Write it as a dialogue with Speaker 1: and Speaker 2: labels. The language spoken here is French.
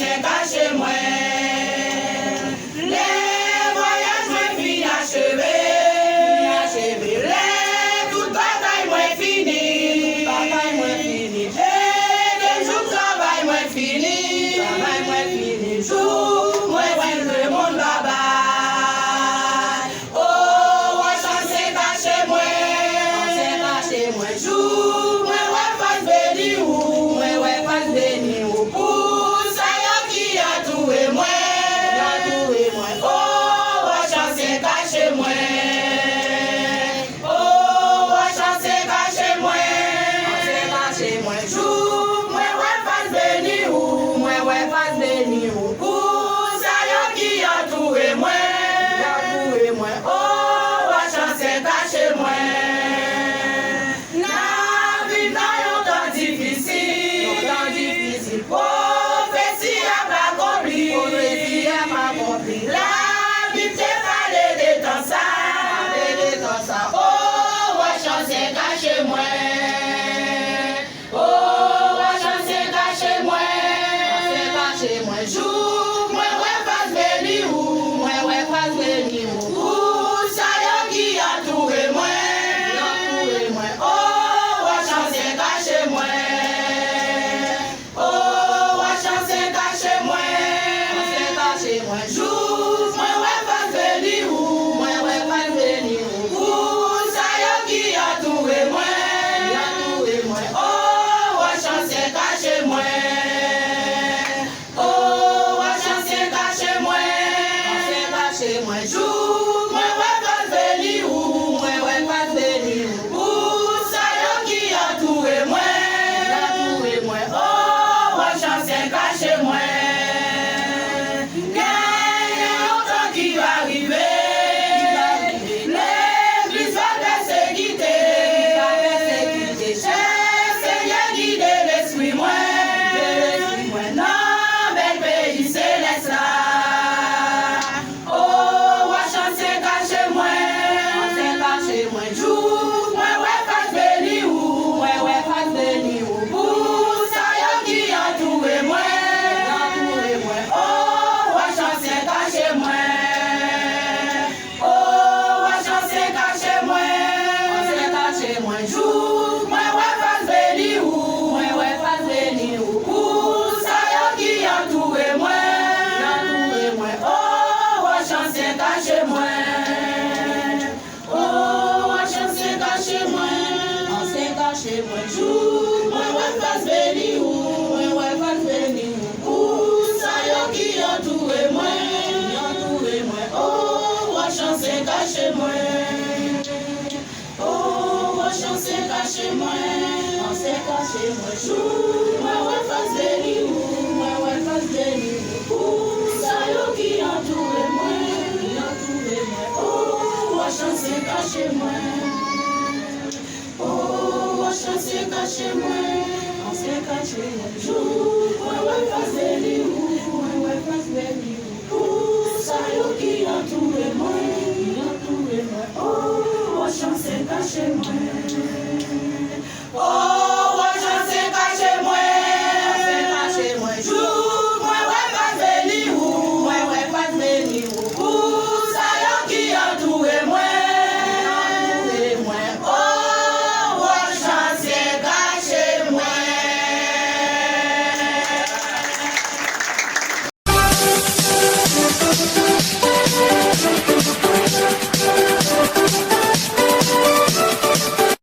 Speaker 1: c'est caché moi. Les voyages moi fin achevé. Les toute bataille moi fini. Et des jours travail moi fini. Jour moi ouais le monde là-bas. Oh, ouais chance c'est caché moi. Jour moi ouais pas béni ou. Pour ça y'a qui a toué moi. Oh, ouais chance c'est caché moi. Oh, ouais chance c'est caché moi. Jour moi ouais pas béni ou. Pour ça y'a qui a toué moi. Oh, ouais chance c'est caché moi. La vie n'a yon temps difficile. Prophétie a pas accompli. La Bible te parle de temps ça. Oh, ouais chance c'est caché moi. Oh, ouais chance c'est caché moi. Jour moi ouais pas béni ou. Pour ça y'a qui a toué moi. Oh, ouais chance c'est caché moi. Oh, ouais chance c'est caché moi. Jour moi ouais pas béni ou. Pour ça y'a qui a toué moi. Oh, ouais chance c'est caché moi. Oh, ouais chance c'est caché moi. Jour moi ouais pas béni ou. Pour ça y'a qui a toué moi. Oh, ouais chance c'est caché moi. Gagne autant qui va arriver. L'église va persécuter. Seigneur guide l'esprit moi. Non, bel pays céleste là. Oh, ouais chance c'est caché moi. Jour moi ouais pas béni ou. Pour ça y'a qui a toué moi. Oh, ouais chance c'est caché moi. Oh, ouais chance c'est caché moi. Jour moi ouais pas béni ou. Pour ça y'a qui a toué moi. Oh, ouais chance c'est caché moi. Oh, ouais chance c'est caché moi. Jour moi ouais pas béni ou. Pour ça y'a qui a toué moi. Oh, ouais chance c'est caché moi. Oh, ouais chance c'est caché moi. Jour moi ouais pas béni ou. Pour ça y'a qui a toué moi. Oh, ouais chance c'est caché moi. Oh, ouais chance c'est caché moi. Jour moi ouais pas béni ou. Pour ça y'a qui a toué moi. Oh, ouais chance c'est caché moi. Oh,